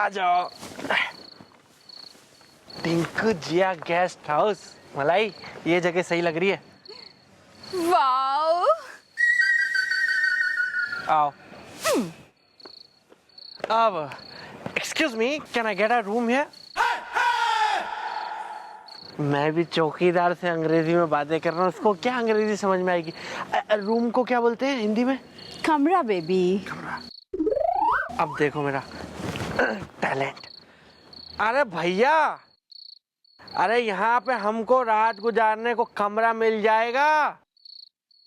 आ जाओ। टिंकू जिया guest house. मलाई, ये जगह सही लग रही है। वाओ। आओ। अब excuse me, can I get a room here? मैं भी चौकीदार से अंग्रेजी में बातें कर रहा हूँ, उसको क्या अंग्रेजी समझ में आएगी? रूम को क्या बोलते हैं हिंदी में? कमरा बेबी। कमरा। अब देखो मेरा टैलेंट। अरे भैया, अरे यहाँ पे हमको रात गुजारने को कमरा मिल जाएगा।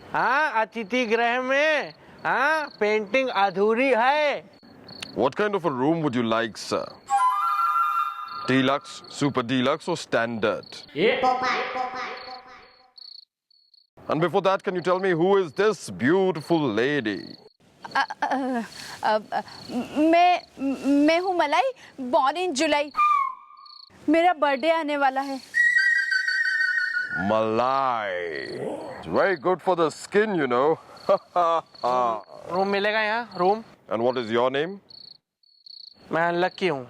हाँ, अतिथि गृह में। हाँ, पेंटिंग अधूरी है। What kind of a room would you like, sir? Deluxe, super deluxe, or standard? And before that, can you tell me who is this beautiful lady? मैं हूँ मलाई, बॉर्न इन जुलाई। मेरा बर्थडे आने वाला है। Malai. It's very good for the skin, you know. Room मिलेगा यहाँ? Room? And what is your name? मैं अनलक्की हूँ,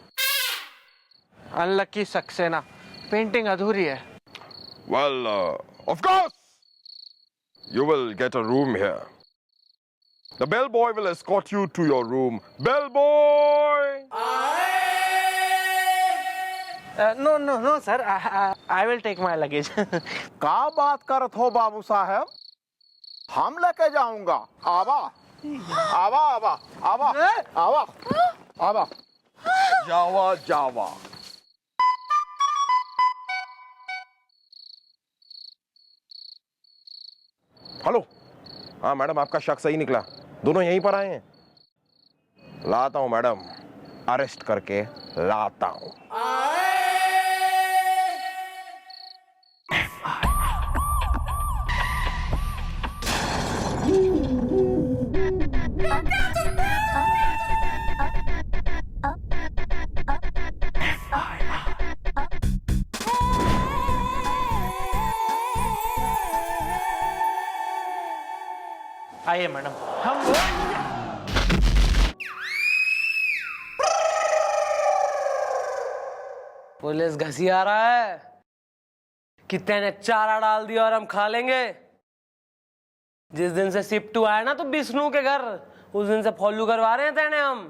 अनलक्की सक्सेना। पेंटिंग अधूरी है। Well, of course, you will get a room here. The bellboy will escort you to your room. Bellboy! No, sir. I will take my luggage. का बात करत हो बाबू साहब? हम लेके जाऊंगा। आवा आवा आवा आवा आवा आवा जावा जावा। हेलो। हाँ मैडम, आपका शक सही निकला, दोनों यहीं पर आए हैं। लाता हूं मैडम, अरेस्ट करके लाता हूं। आइए मैडम, हम पुलिस घसिया रहा है। कितने ने चारा डाल दिया और हम खा लेंगे। जिस दिन से सिप्टू आया ना तो विष्णु के घर, उस दिन से फॉलो करवा रहे हैं तेने हम।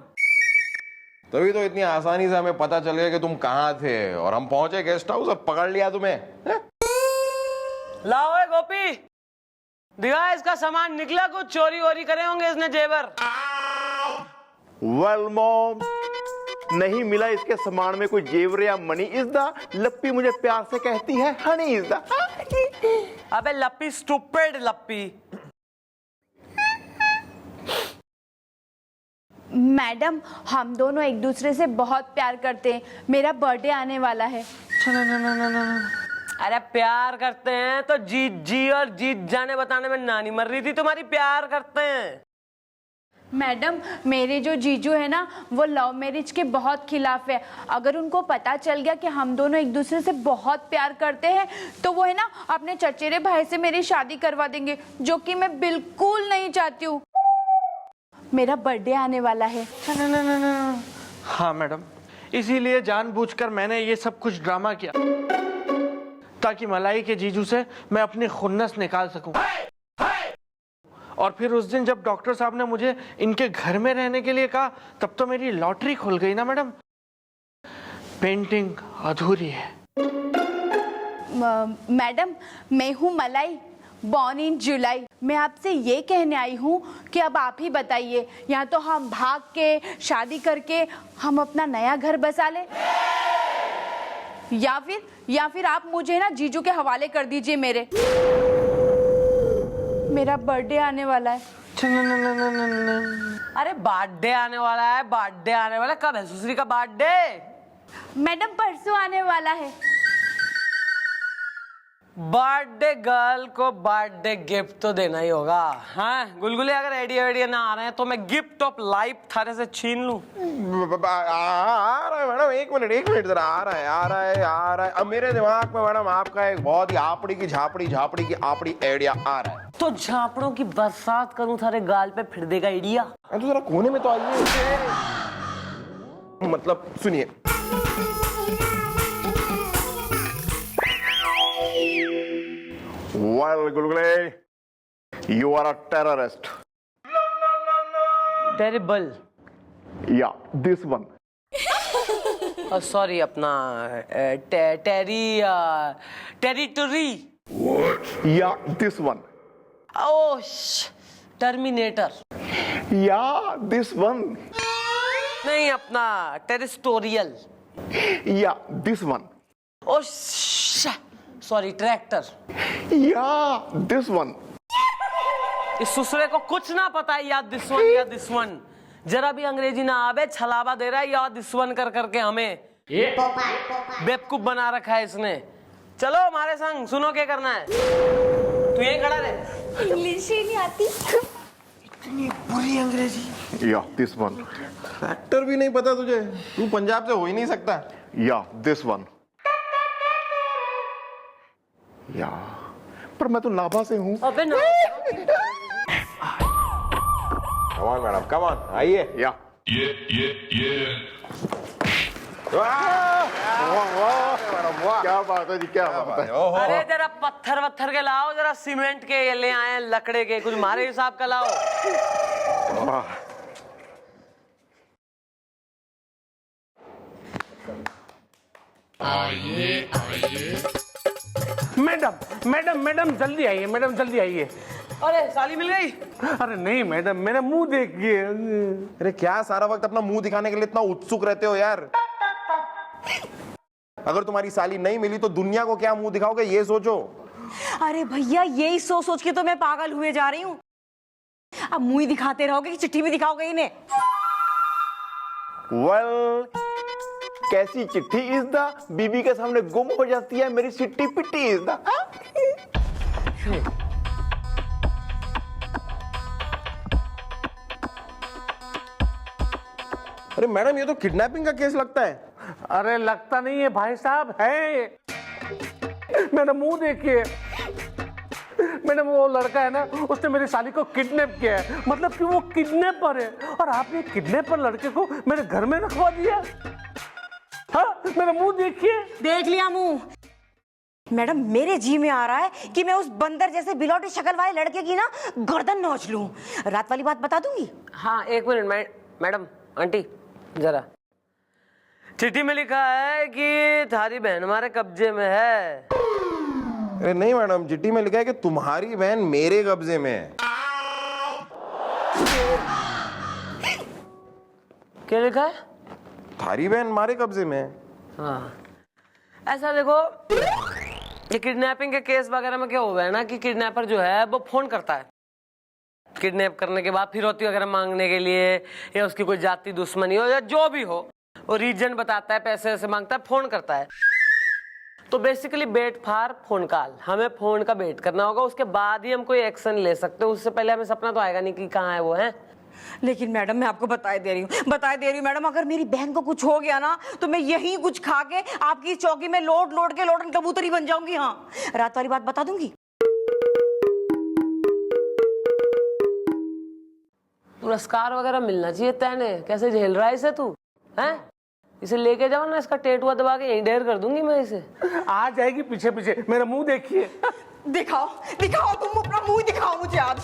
तभी तो इतनी आसानी से हमें पता चल गया कि तुम कहाँ थे और हम पहुंचे गेस्ट हाउस और पकड़ लिया तुम्हें। लाओ ए गोपी, दिखा इसका सामान निकला, कुछ चोरी वोरी करे होंगे इसने जेवर। वेल मॉम, नहीं मिला इसके सामान में कोई जेवर या मनी। इज द लप्पी मुझे प्यार से कहती है हनी इज द। अबे लप्पी, स्टूपिड लप्पी। मैडम, हम दोनों एक दूसरे से बहुत प्यार करते हैं। मेरा बर्थडे आने वाला है। अरे प्यार करते हैं तो जीत जी और जीत जाने बताने में नानी मर रही थी तुम्हारी। प्यार करते हैं मैडम, मेरे जो जीजू है ना, वो लव मैरिज के बहुत खिलाफ है। अगर उनको पता चल गया कि हम दोनों एक दूसरे से बहुत प्यार करते हैं तो वो है ना अपने चचेरे भाई से मेरी शादी करवा देंगे, जो कि मैं बिल्कुल नहीं चाहती हूँ। मेरा बर्थडे आने वाला है। हाँ मैडम, इसीलिए जानबूझकर मैंने ये सब कुछ ड्रामा किया ताकि मलाई के जीजू से मैं अपनी खुन्नस निकाल सकूं। और फिर उस दिन जब डॉक्टर साहब ने मुझे इनके घर में रहने के लिए कहा, तब तो मेरी लॉटरी खुल गई ना मैडम। पेंटिंग अधूरी है। मैडम, मैं हूँ मलाई, बॉर्न इन जुलाई। मैं आपसे ये कहने आई हूँ कि अब आप ही बताइए, या तो हम भाग के शादी करके हम अपना नया घर बसा ले, या फिर आप मुझे ना जीजू के हवाले कर दीजिए। मेरा बर्थडे आने वाला है। अरे बर्थडे आने वाला है, बर्थडे आने वाला। कब है सुश्री का बर्थडे? मैडम, परसों आने वाला है। बर्थडे गर्ल को बर्थडे गिफ्ट तो देना ही होगा। हाँ गुलगुले, अगर आइडिया ना आ रहे हैं तो मैं गिफ्ट ऑफ लाइफ थारे से छीन लूं। आ रहा है मैडम, एक मिनट जरा। आ रहा है। अब मेरे दिमाग में मैडम आपका एक बहुत ही आपड़ी की झापड़ी की आपड़ी आइडिया आ रहा है। तो झापड़ों की बरसात करूं थारे गाल पे, फिर देगा आइडिया। तो जरा कोने में तो आइए। मतलब सुनिए, Well, Gulgule, you are a terrorist. Terrible. Yeah, this one. Sorry, अपना territory. Yeah, this one. Oh, terminator. Yeah, this one. नहीं, अपना territorial. Yeah, this one. Oh, sorry, tractor. Yeah, this one. इस सुसरे को कुछ ना पता है, या दिस वन या दिस वन। जरा भी अंग्रेजी ना आवे, छलावा दे रहा है या दिस वन कर करके हमें बेवकूफ बना रखा है इसने। चलो हमारे संग, सुनो क्या करना है। तू यहीं खड़ा रहे। इंग्लिश ही नहीं आती। इतनी बुरी अंग्रेजी। Yeah, this one. फैक्टर भी नहीं पता तुझे? तू पंजाब से हो ही नहीं सकता। Yeah, this one. Yeah, पर मैं तो नाभा से हूँ। अबे ना। Come on, madam, come on, आइए। Yeah. वाह, क्या बात है जी, क्या बात है। ओहो। अरे जरा पत्थर वत्थर के लाओ, जरा सीमेंट के ये ले आए, लकड़े के कुछ हमारे हिसाब का लाओ। वाह। मैडम मैडम मैडम जल्दी आइए, मैडम जल्दी आइए। अरे साली मिल गई। अरे नहीं मैडम, मेरा मुंह देखिए। अरे क्या सारा वक्त अपना मुंह दिखाने के लिए इतना उत्सुक रहते हो यार? अगर तुम्हारी साली नहीं मिली तो दुनिया को क्या मुंह दिखाओगे, ये सोचो। अरे भैया, यही सोच सोच के तो मैं पागल हुए जा रही हूँ। अब मुंह ही दिखाते रहोगे कि चिट्ठी भी दिखाओगे इन्हें? Well, कैसी चिट्ठी इस दा बीबी के सामने गुम हो जाती है, मेरी चिट्ठी पिट्टी इस दा। अरे मैडम, ये तो किडनैपिंग का केस लगता है। अरे लगता नहीं है भाई साहब, है। मेरा मुंह देखिए। मैडम, वो लड़का है ना, उसने मेरी साली को किडनैप किया है। मतलब कि वो किडनैपर है, और आपने किडनैपर लड़के को मेरे घर में रखवा दिया। हाँ, मेरा मुंह देखिए। देख लिया मुंह। मैडम, मेरे जी में आ रहा है कि मैं उस बंदर जैसे बिलौटी शक्ल वाले लड़के की ना गर्दन नोच लूं। रात वाली बात बता दूंगी। हाँ, एक मिनट मैडम, आंटी जरा। चिट्ठी में लिखा है कि थारी बहन हमारे कब्जे में है। अरे नहीं मैडम, चिट्ठी में लिखा है कि तुम्हारी बहन मेरे कब्जे में है। क्या लिखा है? थारी बहन हमारे कब्जे में है। हाँ, ऐसा देखो, ये किडनैपिंग के केस वगैरह में क्या होगा है ना कि किडनैपर जो है वो फोन करता है किडनैप करने के बाद फिरौती वगैरह मांगने के लिए, या उसकी कोई जाति दुश्मनी हो या जो भी हो, वो रीजन बताता है, पैसे ऐसे मांगता है, फोन करता है। तो basically wait for phone call, हमें फोन का वेट करना होगा, उसके बाद ही हम कोई एक्शन ले सकते हैं। उससे पहले हमें सपना तो आएगा नहीं कि कहाँ है वो है। लेकिन मैडम, मैं आपको बता दे रही हूँ मैडम, अगर मेरी बहन को कुछ हो गया ना तो मैं यही कुछ खा के आपकी चौकी में लोड लोड के लोडन कबूतरी बन जाऊंगी। हाँ, रात वाली बात बता दूंगी। पुरस्कार वगैरह मिलना चाहिए तेने। कैसे झेल रहा है इसे तू? हैं? इसे लेके जाओ ना, इसका टेटुआ दबा के यहीं ढेर कर दूंगी मैं इसे। आ जाएगी पीछे पीछे। मेरा मुंह देखिए। दिखाओ दिखाओ, तुम अपना मुंह दिखाओ मुझे आज।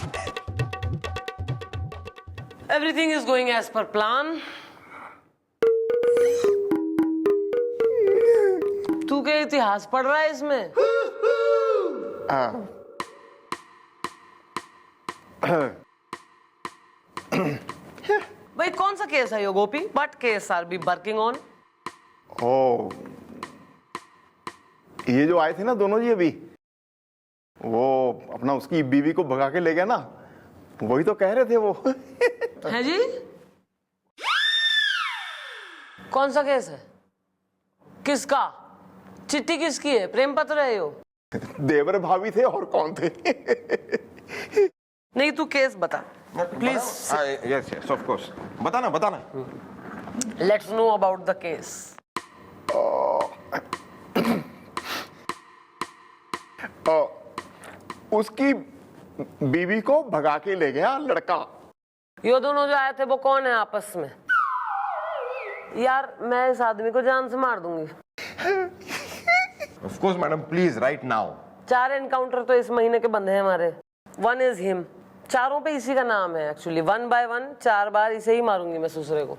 Everything is going as per plan. तू क्या इतिहास पढ़ रहा है इसमें? भाई कौन सा केस है yo Gopi? What case are we working on? Oh, ये जो आए थे ना दोनों जी अभी, वो अपना उसकी बीवी को भगा के ले गया ना, वही तो कह रहे थे वो। है जी? कौन सा केस है? किसका? चिट्ठी किसकी है? प्रेम पत्र है यो? देवर भाभी थे और कौन थे? नहीं, तू केस बता please. Yes yes of course, बताना बताना। Let's know about the case. उसकी बीवी को भगा के ले गया लड़का। ये दोनों जो आए थे वो कौन है आपस में? यार मैं इस आदमी को जान से मार दूंगी। Of course, madam, please, right now. 4 encounter तो इस महीने के बंद हैं हमारे। 1 is him। चारों पे इसी का नाम है एक्चुअली। 1 by 1 4 बार इसे ही मारूंगी मैं ससुरे को।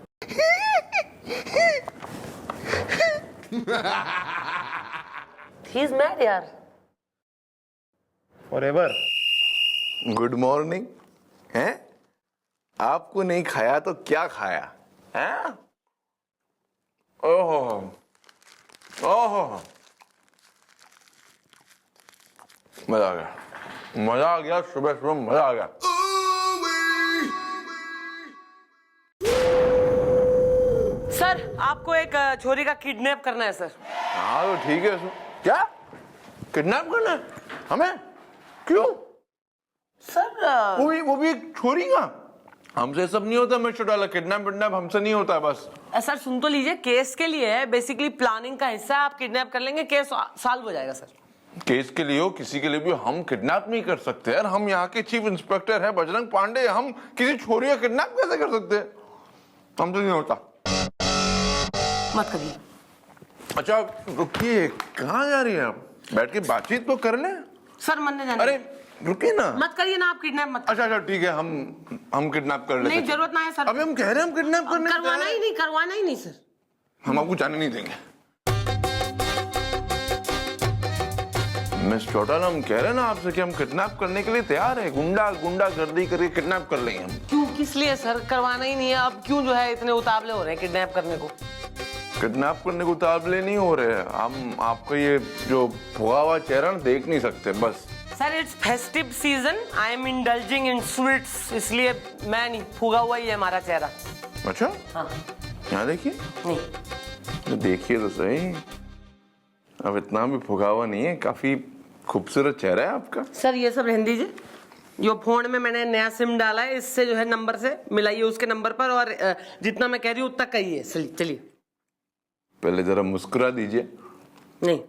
He's mad यार। Forever. Good morning. हैं? आपको नहीं खाया तो क्या खाया? हैं? ओहो ओहो, मजा आ गया, मजा आ गया, सुबह सुबह मजा आ गया। सर आपको एक छोरी का किडनैप करना है सर। हाँ तो ठीक है। क्या किडनैप करना है हमें? क्यों? सर वो भी एक छोरी का? हमसे सब नहीं होता मिस्टर डॉलर, किडनैप विडनैप हमसे नहीं होता। बस सर सुन तो लीजिए, केस के लिए है, बेसिकली प्लानिंग का हिस्सा। आप किडनैप कर लेंगे, केस सॉल्व हो जाएगा सर। केस के लिए हो, किसी के लिए भी हम किडनैप नहीं कर सकते यार। हम यहाँ के चीफ इंस्पेक्टर हैं बजरंग पांडे, हम किसी छोरी का किडनैप कैसे कर सकते हैं? हमसे नहीं होता। मत करिए। अच्छा रुकिए, कहाँ जा रही है आप? बैठ के बातचीत तो कर लें। सर मन नहीं जाने। अरे रुकिए ना। मत करिए ना, आप किडनैप मत। अच्छा ठीक है, हम किडनैप कर लेते हैं। नहीं जरूरत ना है सर। अभी हम कह रहे हैं हम किडनैप करने करवाना ही नहीं सर। हम आपको जाने नहीं देंगे। मिस चौटाला, हम कह रहे हैं ना आपसे कि हम किडनैप करने के लिए तैयार हैं। गुंडा गर्दी करके किडनैप कर लेंगे हम। क्यों, किस लिए सर? करवाना ही नहीं है। अब क्यों जो है इतने उतावले हो रहे हैं किडनैप करने को? किडनैप करने को उतावले नहीं हो रहे हैं हम। आपका ये जो भुआ हुआ चेहरा देख नहीं सकते बस। Sir it's festive season, I am indulging in sweets, इसलिए मैं नहीं, फूगा हुआ ही है हमारा चेहरा। अच्छा हाँ। यहाँ देखिए। नहीं तो देखिए तो सही, अब इतना भी फुगा हुआ नहीं है, काफी खूबसूरत चेहरा है आपका। सर ये सब रहने दीजिए। जो फोन में मैंने नया सिम डाला है, इससे जो है नंबर से मिलाइए उसके नंबर पर, और जितना मैं कह रही हूँ उतना कहिए। चलिए पहले जरा मुस्कुरा दीजिए। नहीं,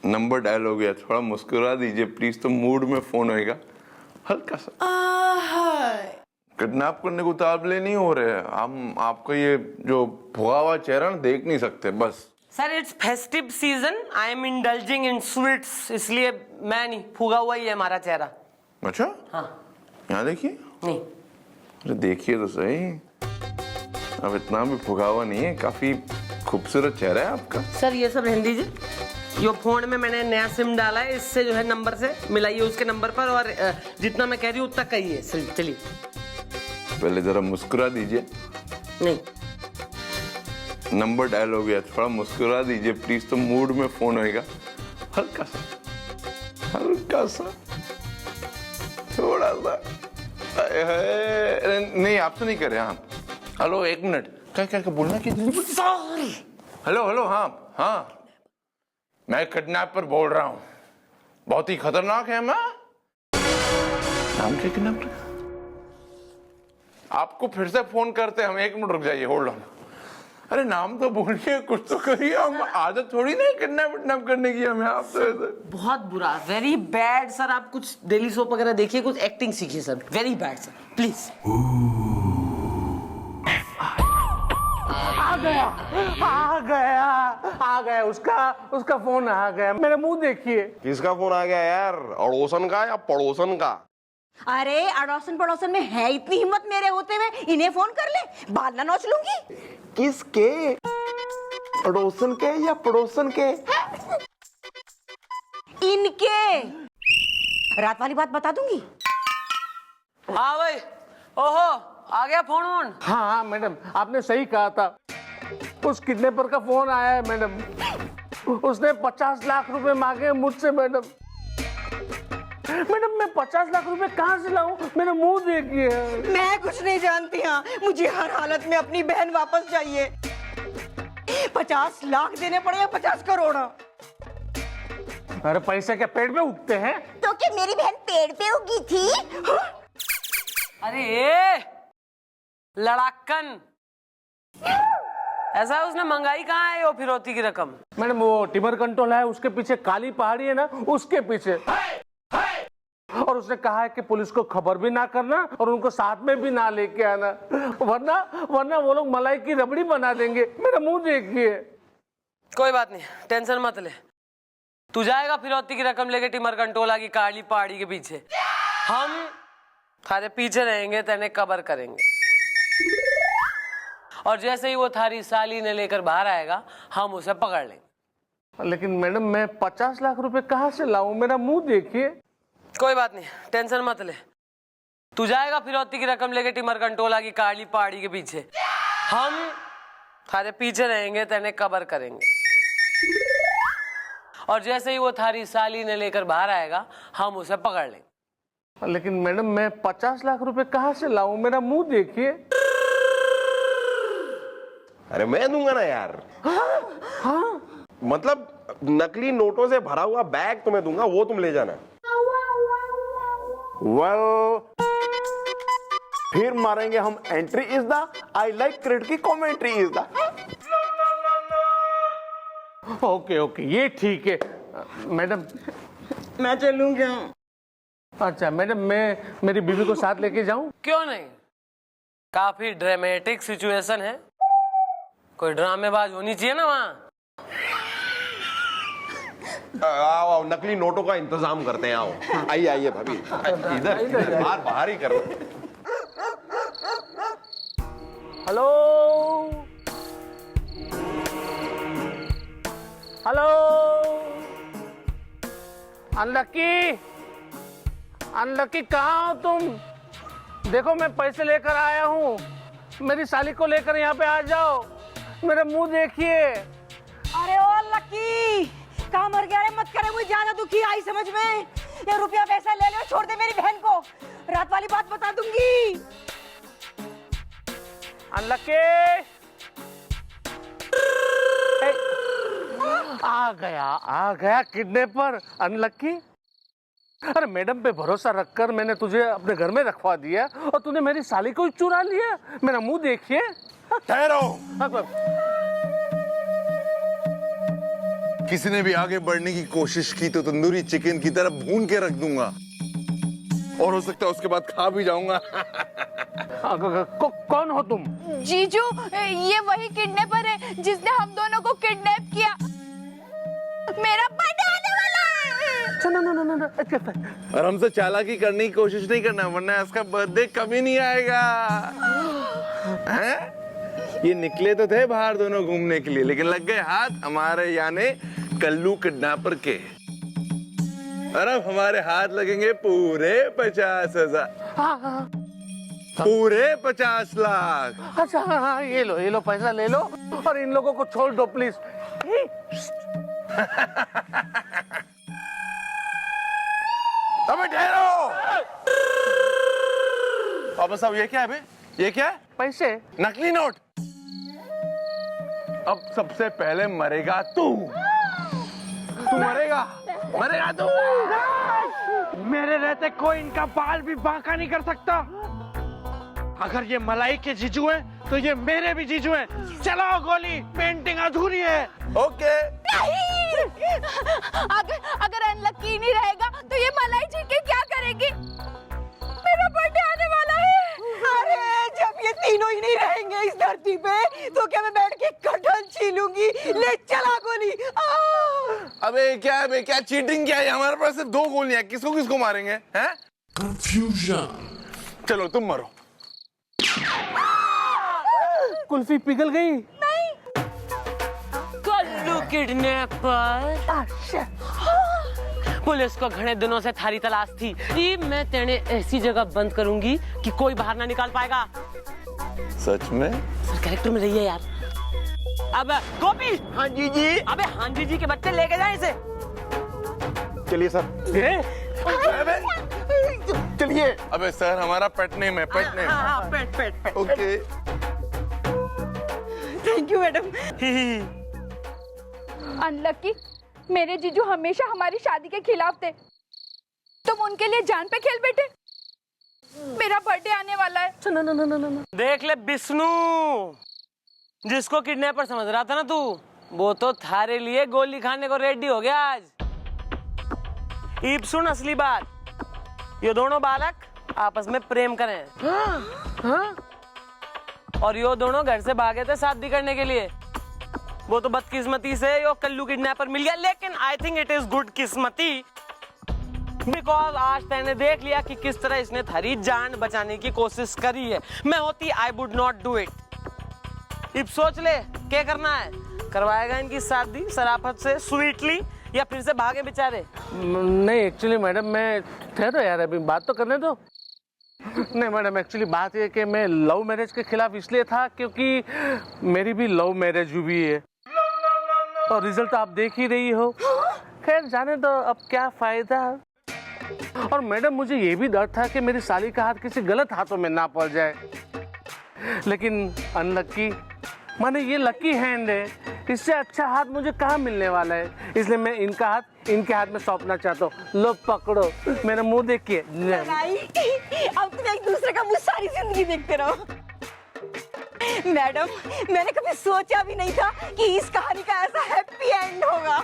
नंबर डायल हो गया, थोड़ा मुस्कुरा दीजिए प्लीज, तो मूड में फोन होएगा हल्का सा। किडनैप करने को उतावले नहीं हो रहे हैं हम। आपका ये जो भुआ हुआ चेहरा देख नहीं सकते बस। Sir it's festive season, I am indulging in sweets, इसलिए मैं नहीं, फूगा हुआ ही है हमारा चेहरा। अच्छा हाँ। यहाँ देखिए। नहीं अरे देखिए तो सही, अब इतना भी फुगा हुआ नहीं है, काफी खूबसूरत चेहरा है आपका। सर ये सब रहने दीजिए। जो फोन में मैंने नया सिम डाला है, इससे जो है नंबर से मिलाइए उसके नंबर पर, और जितना मैं कह रही हूँ उतना कहिए। चलिए पहले जरा मुस्कुरा दीजिए। नहीं, नंबर डायल हो गया, थोड़ा मुस्कुरा दीजिए प्लीज, तो मूड में फोन होएगा हल्का सा थोड़ा सा। नहीं आपसे नहीं कर रहे। हाँ हेलो, एक मिनट, क्या बोलना कि हेलो हाँ मैं किडनैपर बोल रहा हूँ, बहुत ही खतरनाक है। मैं नाम क्या किडनैपर? आपको फिर से फोन करते हम, 1 मिनट रुक जाइए, होल्ड ऑन। अरे नाम तो बोलिए, कुछ तो करिए। हम आदत थोड़ी नहीं किडनैप करने की हमें आपसे। बहुत बुरा, वेरी बैड सर। आप कुछ डेली सोप वगैरह देखिए, कुछ एक्टिंग सीखिए sir. Very bad sir, please. आ गया उसका फोन आ गया। मेरा मुंह देखिए। किसका फोन आ गया यार? अड़ोसन का या पड़ोसन का? अरे अड़ोसन पड़ोसन में है इतनी हिम्मत मेरे होते हुए इन्हें फोन कर ले, बाल ना नोच लूंगी। किसके? अड़ोसन के या पड़ोसन के? इनके। रात वाली बात बता दूंगी। हाँ भाई, ओहो आ गया फोन। हाँ मैडम, आपने सही कहा था। उस किडनैपर का फोन आया है मैडम। उसने 50 लाख रुपए मांगे मुझसे मैडम। मैं 50 लाख रुपए कहाँ से लाऊं? मेरा मुंह देखिए। मैं कुछ नहीं जानती। हाँ, मुझे हर हालत में अपनी बहन वापस चाहिए। 50 लाख देने पड़े या 50 करोड़? अरे पैसे क्या पेड़ पे उगते हैं? तो क्या मेरी बहन पेड़ पे उगी थी? अरे लड़ाकन, ऐसा उसने मंगाई कहाँ है वो फिरौती की रकम? मैडम वो टिमर कंट्रोल है, उसके पीछे काली पहाड़ी है ना, उसके पीछे। और उसने कहा है कि पुलिस को खबर भी ना करना और उनको साथ में भी ना लेके आना, वरना वरना वो लोग मलाई की रबड़ी बना देंगे। मेरा मुंह देखिए। कोई बात नहीं, टेंशन मत ले। तू जाएगा फिरौती की रकम लेके टिमर कंटोला की काली पहाड़ी के पीछे, हम थारे पीछे रहेंगे, तेने कबर करेंगे। और जैसे ही वो थारी साली ने लेकर बाहर आएगा, हम उसे पकड़ लेंगे। लेकिन मैडम मैं 50 लाख रुपए कहाँ से लाऊं? मेरा मुंह देखिए। कोई बात नहीं, टेंशन मत ले। तू जाएगा फिरौती की रकम लेके टिमर कंटोला की काली पहाड़ी के पीछे, हम थारे पीछे रहेंगे, तेने कबर करेंगे। और जैसे ही वो थारी साली ने लेकर बाहर आएगा, हम उसे पकड़ लेंगे। लेकिन मैडम मैं 50 लाख रुपए कहाँ से लाऊं? मेरा मुंह देखिए। अरे मैं दूंगा ना यार। हाँ? मतलब नकली नोटों से भरा हुआ बैग तुम्हें दूंगा, वो तुम ले जाना। वेल, फिर मारेंगे हम entry is the I like cricket की commentary is the. Okay okay, ये ठीक है। मैडम मैं चलूं क्या? अच्छा मैडम, मैं मेरी बीवी को साथ लेके जाऊं? क्यों नहीं, काफी ड्रामेटिक सिचुएशन है, कोई ड्रामेबाज होनी चाहिए ना वहां। आओ आओ, नकली नोटों का इंतजाम करते हैं। आओ आइए आइए भाभी, इधर बाहर बाहर ही करो। हेलो हेलो, अनलकी अनलकी, कहाँ हो तुम? देखो मैं पैसे लेकर आया हूँ, मेरी साली को लेकर यहाँ पे आ जाओ। मेरा मुंह देखिए। अरे ओ लकी, कहाँ मर गया रे? मत करे, मुझे ज्यादा दुखी आई समझ में। ये रुपया पैसा ले ले, छोड़ दे मेरी बहन को, रात वाली बात बता दूंगी। अनलकी, आ गया किडनैपर। अनलकी, अरे मैडम पे भरोसा रखकर मैंने तुझे अपने घर में रखवा दिया और तूने मेरी साली को ही चुरा लिया। मेरा मुंह देखिए। ठहरो, किसी ने भी आगे बढ़ने की कोशिश की तो तंदूरी चिकन की तरह भून के रख दूंगा, और हो सकता है उसके बाद खा भी जाऊंगा। कौन हो तुम? जीजू, ये वही किडनैपर है जिसने हम दोनों को किडनैप किया। मेरा बर्थडे आने वाला है। और हमसे चालाकी करने की कोशिश नहीं करना, वरना इसका बर्थडे कभी नहीं आएगा। हैं? ये निकले तो थे बाहर दोनों घूमने के लिए, लेकिन लग गए हाथ हमारे यानी कल्लू किडनैपर के। और अब हमारे हाथ लगेंगे पूरे 50,000, पूरे 50 लाख। अच्छा हाँ, ये लो पैसा ले लो और इन लोगों को छोड़ दो प्लीज। अबे ठहरो। अब साहब ये क्या है बे? ये क्या है? पैसे? नकली नोट। अब सबसे पहले मरेगा तू मरेगा तू। मेरे रहते कोई इनका बाल भी बांका नहीं कर सकता। अगर ये मलाई के जीजू हैं, तो ये मेरे भी जीजू हैं। चलाओ गोली, पेंटिंग अधूरी है। ओके। अगर अनलकी नहीं रहेगा तो ये मलाई जी के क्या करेगी? मेरा बर्थडे आने वाला है। अरे जब ये तीनों ही नहीं रहेंगे इस धरती पे, तो क्या मैं बैठ के कटहल छीलूंगी? ले चला गोली। अबे क्या है बे? क्या चीटिंग क्या है? हमारे पास सिर्फ 2 गोलियां, किसको किसको मारेंगे? हैं? कंफ्यूजन। चलो तुम मरो। कुल्फी पिघल गई। कल्लू किडनैपर, पुलिस को घने दिनों से थारी तलाश थी। ये मैं तेने ऐसी जगह बंद करूंगी कि कोई बाहर ना निकाल पाएगा। सच में? सर कैरेक्टर में रहिए यार। अब गोपी। हाँ जी जी। अबे हाँ जी के बच्चे लेके जाए इसे। चलिए सर। चलिए। अबे सर हमारा पेट नेम है, पेट नेम। हाँ, pet. Okay. Thank you madam. Unlucky, मेरे जीजू हमेशा हमारी शादी के खिलाफ थे, तुम उनके लिए जान पे खेल बैठे। मेरा बर्थडे आने वाला है। देख ले विष्णु, जिसको किडनैपर समझ रहा था ना तू, वो तो थारे लिए गोली खाने को रेडी हो गया आज। ईब सुन असली बात, ये दोनों बालक आपस में प्रेम करें। और यो दोनों घर से भागे थे शादी करने के लिए। वो तो बदकिस्मती से यो कल्लू किडनैपर मिल गया, लेकिन I think it is good किस्मती, बिकॉज आज मैंने देख लिया कि किस तरह इसने थारी जान बचाने की कोशिश करी है। मैं होती I would not do it. अब सोच ले क्या करना है, करवाएगा इनकी शादी शराफत से स्वीटली या फिर से भागे बेचारे? नहीं एक्चुअली मैडम, मैं ठहरो यार, अभी बात तो करने दो। नहीं मैडम, एक्चुअली बात ये कि मैं लव मैरिज के खिलाफ इसलिए था क्योंकि मेरी भी लव मैरिज हुई है और रिजल्ट आप देख ही रही हो। खैर जाने दो, अब क्या फायदा। और मैडम मुझे ये भी डर था कि मेरी साली का हाथ किसी गलत हाथों में ना पड़ जाए, लेकिन अनलक्की माने ये लकी हैंड है, इससे अच्छा हाथ मुझे कहाँ मिलने वाला है, इसलिए मैं इनका हाथ इनके हाथ में सौंपना चाहता हूँ। लो पकड़ो, मेरा मुंह देखिए। अब तुम एक दूसरे का मुंह सारी जिंदगी देखते रहो। मैडम मैंने कभी सोचा भी नहीं था कि इस कहानी का ऐसा हैप्पी एंड होगा।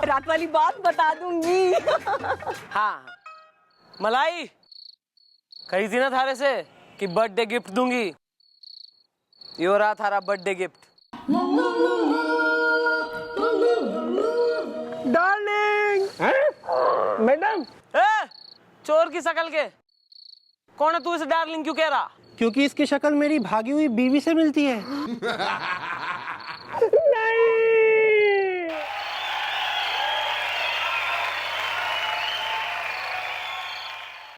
रात वाली बात बता दूंगी। हाँ मलाई, कही थी ना थारे से कि बर्थडे गिफ्ट दूंगी, यो रहा थारा बर्थडे गिफ्ट। डार्लिंग। मैडम चोर की शकल के, कौन है तू इसे डार्लिंग क्यों कह रहा? क्योंकि इसकी शक्ल मेरी भागी हुई बीवी से मिलती है।